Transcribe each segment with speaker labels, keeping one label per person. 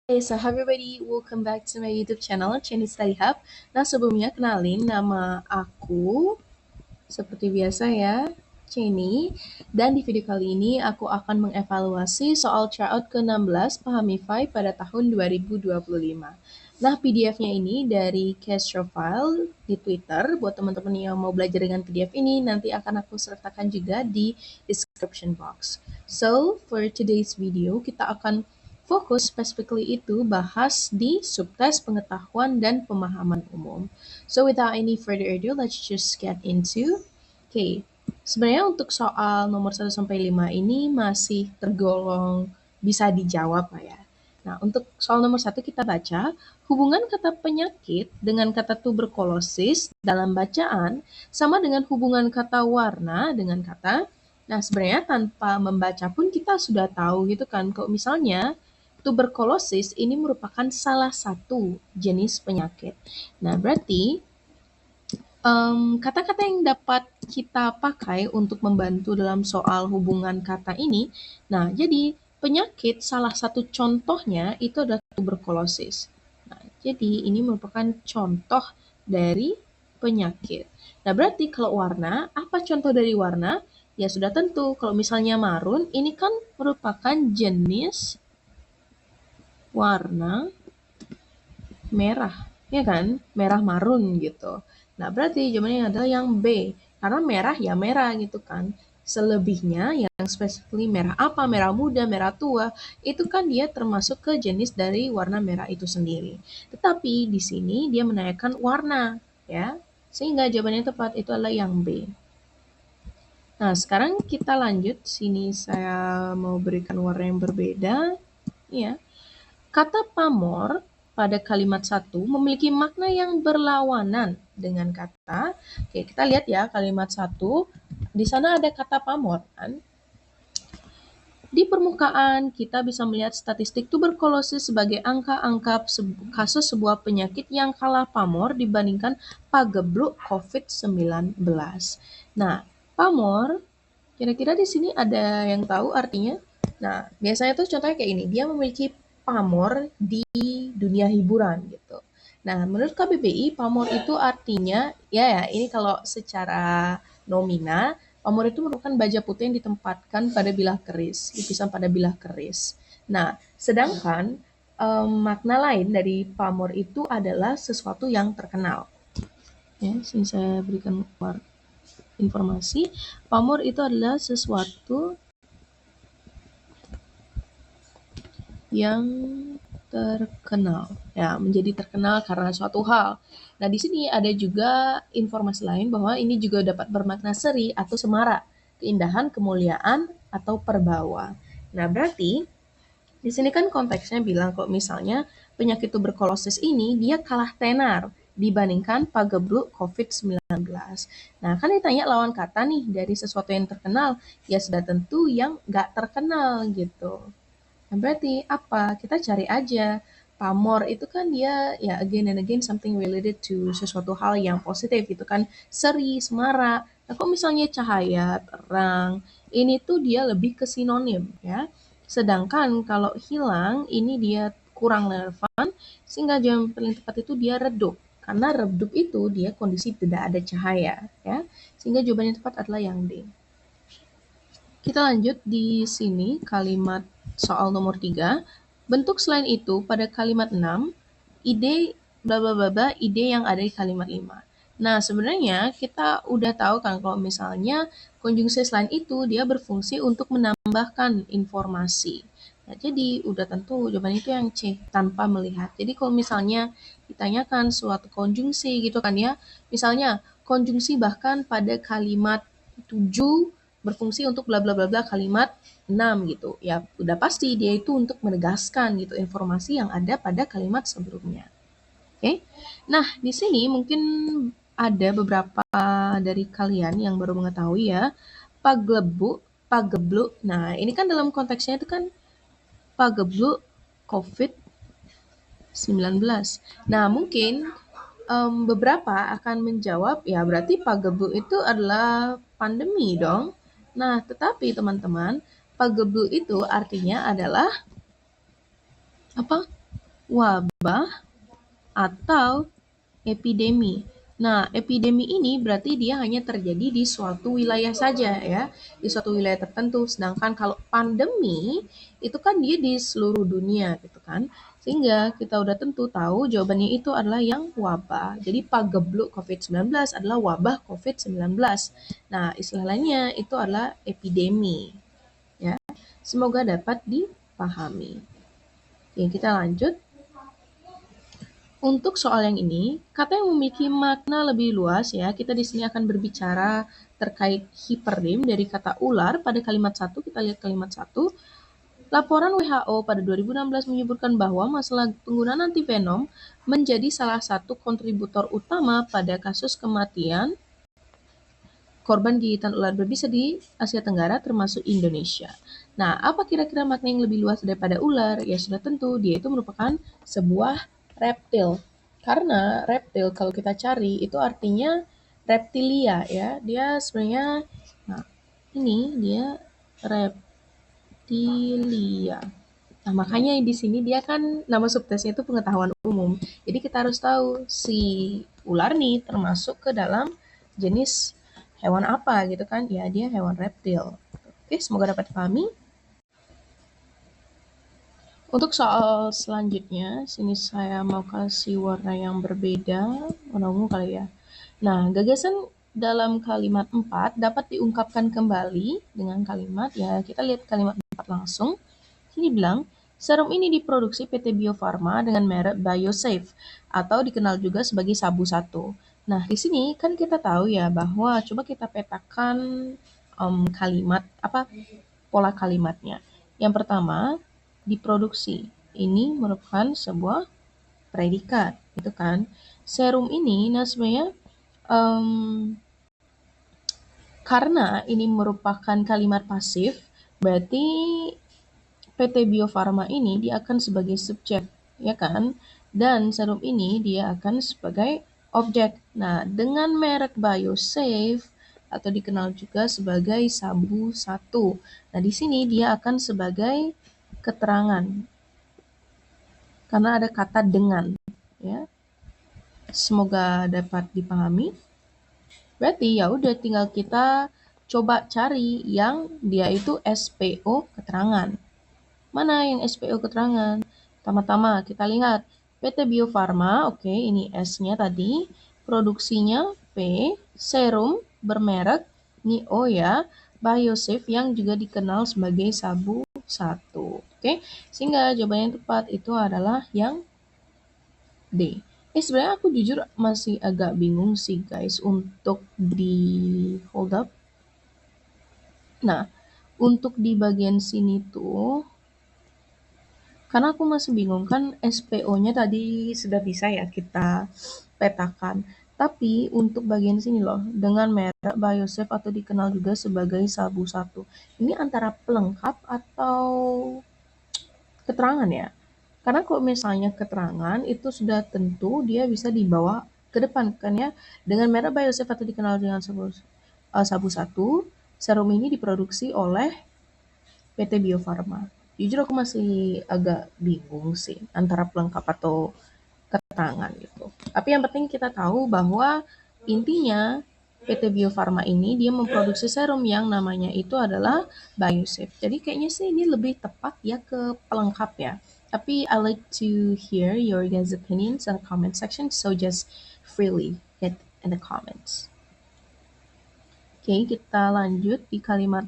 Speaker 1: Hey, so hi everybody, welcome back to my YouTube channel, Chinese Study Hub. Nah, sebelumnya kenalin nama aku, seperti biasa ya, Chenny. Dan di video kali ini aku akan mengevaluasi soal tryout ke-16 PAHMIFY pada tahun 2025. Nah, PDF-nya ini dari Castrofile di Twitter. Buat teman-teman yang mau belajar dengan PDF ini, nanti akan aku sertakan juga di description box. So, for today's video, kita akan fokus specifically itu bahas di subtes pengetahuan dan pemahaman umum. So without any further ado, let's just get into. Okay, sebenarnya untuk soal nomor 1 sampai 5 ini masih tergolong bisa dijawab lah ya. Nah, untuk soal nomor 1 kita baca, hubungan kata penyakit dengan kata tuberkulosis dalam bacaan sama dengan hubungan kata warna dengan kata. Nah, sebenarnya tanpa membaca pun kita sudah tahu gitu kan, kalau misalnya tuberkulosis ini merupakan salah satu jenis penyakit. Nah, berarti kata-kata yang dapat kita pakai untuk membantu dalam soal hubungan kata ini, nah jadi penyakit salah satu contohnya itu adalah tuberkulosis. Nah, jadi ini merupakan contoh dari penyakit. Nah, berarti kalau warna, apa contoh dari warna? Ya sudah tentu, kalau misalnya marun, ini kan merupakan jenis warna merah, ya kan? Merah marun gitu. Nah, berarti jawabannya adalah yang B. Karena merah ya merah gitu kan. Selebihnya yang specifically merah apa, merah muda, merah tua, itu kan dia termasuk ke jenis dari warna merah itu sendiri. Tetapi di sini dia menanyakan warna, ya. Sehingga jawabannya tepat itu adalah yang B. Nah, sekarang kita lanjut. Sini saya mau berikan warna yang berbeda, ya. Kata pamor pada kalimat satu memiliki makna yang berlawanan dengan kata, oke kita lihat ya kalimat satu, di sana ada kata pamor kan. Di permukaan kita bisa melihat statistik tuberkulosis sebagai angka-angka kasus sebuah penyakit yang kalah pamor dibandingkan pagebluk COVID-19. Nah, pamor kira-kira di sini ada yang tahu artinya? Nah, biasanya tuh contohnya kayak ini, dia memiliki pamor di dunia hiburan gitu. Nah, menurut KBBI, pamor itu artinya, ya ini kalau secara nomina, pamor itu merupakan baja putih yang ditempatkan pada bilah keris, lukisan pada bilah keris. Nah, sedangkan makna lain dari pamor itu adalah sesuatu yang terkenal. Ya, sini saya berikan informasi, pamor itu adalah sesuatu yang terkenal, ya menjadi terkenal karena suatu hal. Nah, di sini ada juga informasi lain bahwa ini juga dapat bermakna seri atau semarak, keindahan, kemuliaan, atau perbawa. Nah, berarti di sini kan konteksnya bilang kok misalnya penyakit tuberkulosis ini dia kalah tenar dibandingkan pagebluk COVID-19. Nah, kan ditanya lawan kata nih dari sesuatu yang terkenal, ya sudah tentu yang nggak terkenal gitu. Nah, berarti apa? Kita cari aja. Pamor itu kan dia ya again and again something related to sesuatu hal yang positif gitu kan. Seri, semarak. Nah, kok misalnya cahaya, terang, ini tuh dia lebih ke sinonim ya. Sedangkan kalau hilang ini dia kurang relevan sehingga jawaban paling tepat itu dia redup. Karena redup itu dia kondisi tidak ada cahaya ya. Sehingga jawaban yang tepat adalah yang D. Kita lanjut di sini kalimat soal nomor 3. Bentuk selain itu pada kalimat 6, ide bla bla bla bla, ide yang ada di kalimat 5. Nah, sebenarnya kita udah tahu kan kalau misalnya konjungsi selain itu dia berfungsi untuk menambahkan informasi. Nah, jadi udah tentu jawaban itu yang C, tanpa melihat. Jadi kalau misalnya ditanyakan suatu konjungsi gitu kan ya, misalnya konjungsi bahkan pada kalimat 7 berfungsi untuk bla bla bla bla kalimat 6 gitu. Ya, udah pasti dia itu untuk menegaskan gitu informasi yang ada pada kalimat sebelumnya. Oke. Nah, di sini mungkin ada beberapa dari kalian yang baru mengetahui ya, pagebluk, pagebluk. Nah, ini kan dalam konteksnya itu kan pagebluk COVID-19. Nah, mungkin beberapa akan menjawab, ya berarti pagebluk itu adalah pandemi dong. Nah, tetapi teman-teman, pagebluk itu artinya adalah apa? wabah atau epidemi. Nah, epidemi ini berarti dia hanya terjadi di suatu wilayah saja ya, di suatu wilayah tertentu. Sedangkan kalau pandemi itu kan dia di seluruh dunia gitu kan. Sehingga kita udah tentu tahu jawabannya itu adalah yang wabah. Jadi pagebluk COVID-19 adalah wabah COVID-19. Nah, istilah lainnya itu adalah epidemi ya. Semoga dapat dipahami. Oke, kita lanjut. Untuk soal yang ini, kata yang memiliki makna lebih luas ya, kita di sini akan berbicara terkait hiperdim dari kata ular pada kalimat 1, kita lihat kalimat 1. Laporan WHO pada 2016 menyebutkan bahwa masalah penggunaan antivenom menjadi salah satu kontributor utama pada kasus kematian korban gigitan ular berbisa di Asia Tenggara termasuk Indonesia. Nah, apa kira-kira makna yang lebih luas daripada ular? Ya sudah tentu, dia itu merupakan sebuah reptil. Karena reptil kalau kita cari itu artinya reptilia ya. Dia sebenarnya, nah ini dia reptilia. Nah, makanya di sini dia kan nama subtesnya itu pengetahuan umum. Jadi kita harus tahu si ular nih termasuk ke dalam jenis hewan apa gitu kan? Ya, dia hewan reptil. Oke, semoga dapat dipahami. Untuk soal selanjutnya, sini saya mau kasih warna yang berbeda, warna ungu kali ya. Nah, gagasan dalam kalimat 4 dapat diungkapkan kembali dengan kalimat, ya kita lihat kalimat 4 langsung. Sini bilang, serum ini diproduksi PT Bio Farma dengan merek Biosafe atau dikenal juga sebagai Sabu 1. Nah, di sini kan kita tahu ya bahwa coba kita petakan kalimat pola kalimatnya. Yang pertama, diproduksi. Ini merupakan sebuah predikat, gitu kan. Serum ini, nah sebenarnya karena ini merupakan kalimat pasif, berarti PT Bio Farma ini dia akan sebagai subjek, ya kan? Dan serum ini dia akan sebagai objek. Nah, dengan merek Biosafe atau dikenal juga sebagai Sabu 1. Nah, di sini dia akan sebagai keterangan. Karena ada kata dengan, ya. Semoga dapat dipahami. Berarti ya udah tinggal kita coba cari yang dia itu SPO keterangan. Mana yang SPO keterangan? Pertama-tama kita lihat PT Bio Farma, oke ini S-nya tadi, produksinya P, serum bermerek ini O ya, Biosafe yang juga dikenal sebagai Sabu 1. Oke, sehingga jawaban yang tepat itu adalah yang D. Sebenarnya aku jujur masih agak bingung sih guys untuk di hold up. Nah, untuk di bagian sini tuh karena aku masih bingung kan SPO-nya tadi sudah bisa ya kita petakan. Tapi untuk bagian sini loh, dengan merek Biosafe atau dikenal juga sebagai Sabu 1. Ini antara pelengkap atau keterangan ya? Karena kalau misalnya keterangan itu sudah tentu dia bisa dibawa ke depan kan ya. Dengan merek Biosafe atau dikenal dengan Sabu 1, serum ini diproduksi oleh PT Bio Farma. Jujur aku masih agak bingung sih antara pelengkap atau keterangan gitu. Tapi yang penting kita tahu bahwa intinya PT Bio Farma ini dia memproduksi serum yang namanya itu adalah Biosafe. Jadi kayaknya sih ini lebih tepat ya ke pelengkap ya. Tapi I like to hear your guys' opinions in the comment section, so just freely hit in the comments. Oke, kita lanjut di kalimat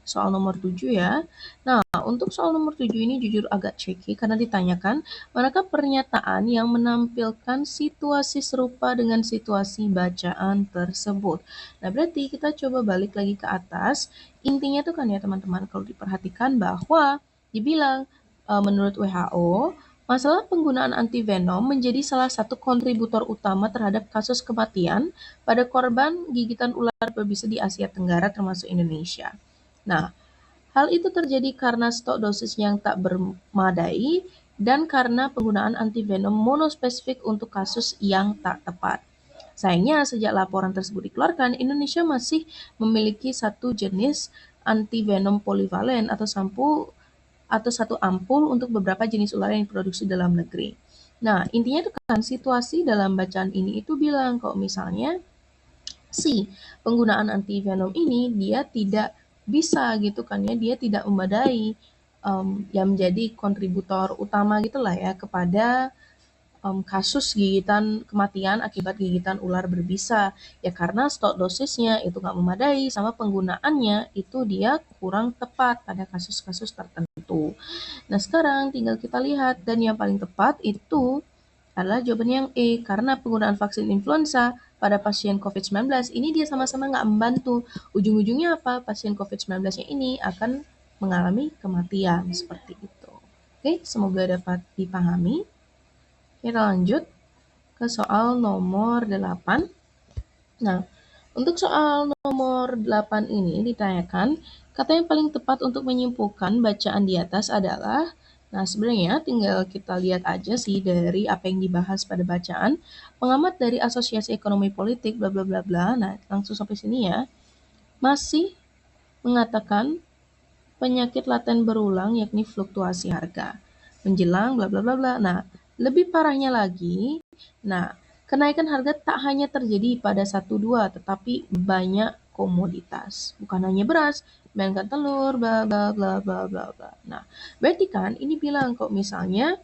Speaker 1: soal nomor 7 ya. Nah, untuk soal nomor 7 ini jujur agak tricky karena ditanyakan, manakah pernyataan yang menampilkan situasi serupa dengan situasi bacaan tersebut. Nah, berarti kita coba balik lagi ke atas. Intinya tuh kan ya teman-teman, kalau diperhatikan bahwa dibilang menurut WHO, masalah penggunaan antivenom menjadi salah satu kontributor utama terhadap kasus kematian pada korban gigitan ular berbisa di Asia Tenggara termasuk Indonesia. Nah, hal itu terjadi karena stok dosis yang tak bermadai dan karena penggunaan antivenom monospesifik untuk kasus yang tak tepat. Sayangnya, sejak laporan tersebut dikeluarkan, Indonesia masih memiliki satu jenis antivenom polivalen atau sampo atau satu ampul untuk beberapa jenis ular yang diproduksi dalam negeri. Nah, intinya itu kan situasi dalam bacaan ini itu bilang kok misalnya si penggunaan antivenom ini dia tidak bisa gitu kan ya, dia tidak memadai yang menjadi kontributor utama gitulah ya kepada kasus gigitan kematian akibat gigitan ular berbisa. Ya karena stok dosisnya itu nggak memadai sama penggunaannya itu dia kurang tepat pada kasus-kasus tertentu. Nah sekarang tinggal kita lihat dan yang paling tepat itu adalah jawabannya yang E karena penggunaan vaksin influenza pada pasien COVID-19 ini dia sama-sama nggak membantu. Ujung-ujungnya apa? Pasien COVID-19-nya ini akan mengalami kematian seperti itu. Oke, semoga dapat dipahami. Kita lanjut ke soal nomor 8. Nah, untuk soal nomor 8 ini ditanyakan, kata yang paling tepat untuk menyimpulkan bacaan di atas adalah, nah sebenarnya tinggal kita lihat aja sih dari apa yang dibahas pada bacaan, pengamat dari Asosiasi Ekonomi Politik bla bla bla bla, nah langsung sampai sini ya, masih mengatakan penyakit laten berulang yakni fluktuasi harga menjelang bla bla bla bla. Nah, lebih parahnya lagi, nah kenaikan harga tak hanya terjadi pada 1-2 tetapi banyak komoditas. Bukan hanya beras, melainkan telur, bla bla bla bla bla bla. Nah, berarti kan ini bilang kok misalnya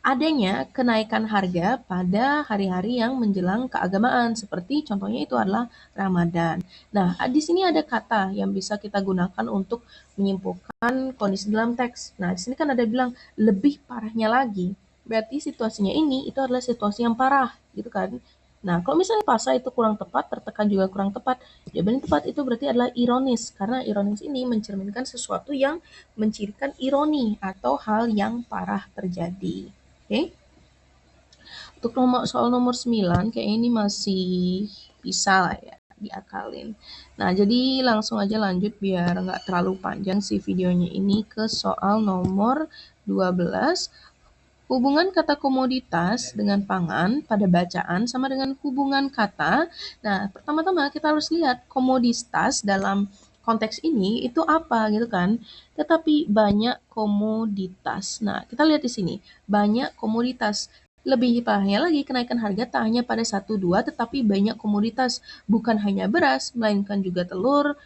Speaker 1: adanya kenaikan harga pada hari-hari yang menjelang keagamaan, seperti contohnya itu adalah Ramadan. Nah, di sini ada kata yang bisa kita gunakan untuk menyimpulkan kondisi dalam teks. Nah, di sini kan ada bilang lebih parahnya lagi. Berarti situasinya ini itu adalah situasi yang parah, gitu kan? Nah, kalau misalnya pasal itu kurang tepat, tertekan juga kurang tepat, jawaban yang tepat itu berarti adalah ironis, karena ironis ini mencerminkan sesuatu yang mencirikan ironi atau hal yang parah terjadi. Oke? Untuk soal nomor 9, kayak ini masih bisa lah ya diakalin. Nah, jadi langsung aja lanjut biar nggak terlalu panjang sih videonya ini ke soal nomor 12. Hubungan kata komoditas dengan pangan pada bacaan sama dengan hubungan kata. Nah, pertama-tama kita harus lihat komoditas dalam konteks ini itu apa gitu kan. Tetapi banyak komoditas. Nah, kita lihat di sini. Banyak komoditas. Lebih parahnya lagi, kenaikan harga tak hanya pada 1-2, tetapi banyak komoditas. Bukan hanya beras, melainkan juga telur,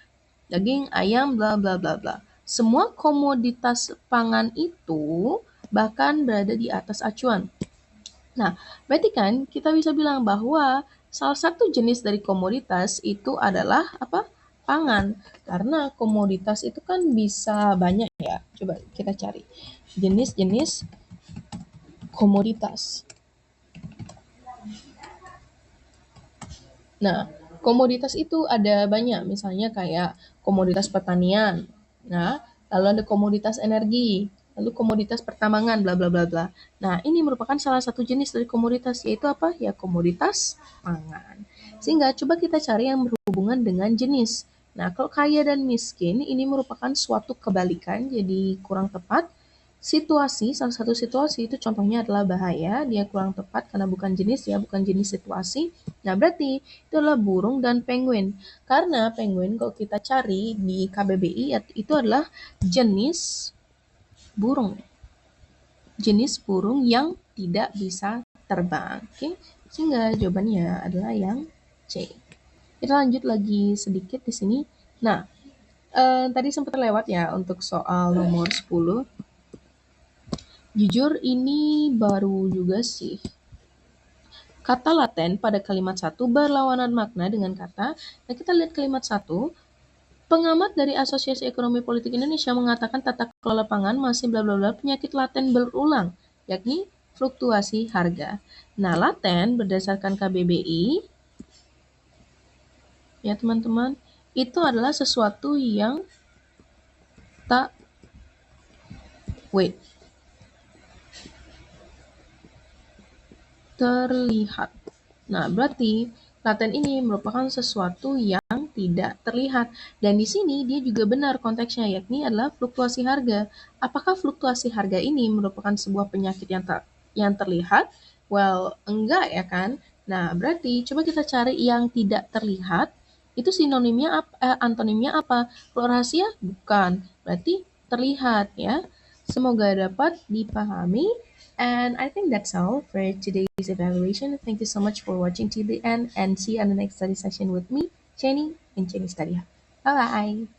Speaker 1: daging, ayam, bla bla bla bla. Semua komoditas pangan itu bahkan berada di atas acuan. Nah, berarti kan kita bisa bilang bahwa salah satu jenis dari komoditas itu adalah apa? Pangan. Karena komoditas itu kan bisa banyak ya. Coba kita cari jenis-jenis komoditas. Nah, komoditas itu ada banyak, misalnya kayak komoditas pertanian. Nah, lalu ada komoditas energi, lalu komoditas pertambangan, bla bla bla bla. Nah, ini merupakan salah satu jenis dari komoditas, yaitu apa? Ya, komoditas pangan. Sehingga coba kita cari yang berhubungan dengan jenis. Nah, kalau kaya dan miskin ini merupakan suatu kebalikan, jadi kurang tepat. Situasi, salah satu situasi itu contohnya adalah bahaya, dia kurang tepat karena bukan jenis ya, bukan jenis situasi. Nah, berarti itu adalah burung dan penguin. Karena penguin kalau kita cari di KBBI itu adalah jenis burung. Jenis burung yang tidak bisa terbang. Oke? Sehingga jawabannya adalah yang C. Kita lanjut lagi sedikit di sini. Nah, tadi sempat lewat ya untuk soal nomor 10. Jujur ini baru juga sih. Kata laten pada kalimat 1 berlawanan makna dengan kata. Nah, kita lihat kalimat 1. Pengamat dari Asosiasi Ekonomi Politik Indonesia mengatakan tata kelola pangan masih bla bla bla penyakit laten berulang, yakni fluktuasi harga. Nah, laten berdasarkan KBBI, ya teman-teman, itu adalah sesuatu yang tak terlihat. Nah, berarti laten ini merupakan sesuatu yang tidak terlihat. Dan di sini dia juga benar konteksnya, yakni adalah fluktuasi harga. Apakah fluktuasi harga ini merupakan sebuah penyakit yang terlihat? Well, enggak ya kan? Nah, berarti coba kita cari yang tidak terlihat. Itu sinonimnya antonimnya apa? Kalau rahasia? Bukan. Berarti terlihat ya. Semoga dapat dipahami. And I think that's all for today's evaluation. Thank you so much for watching to the end and see you on the next study session with me, Jenny, and Jenny Study Hub. Bye bye.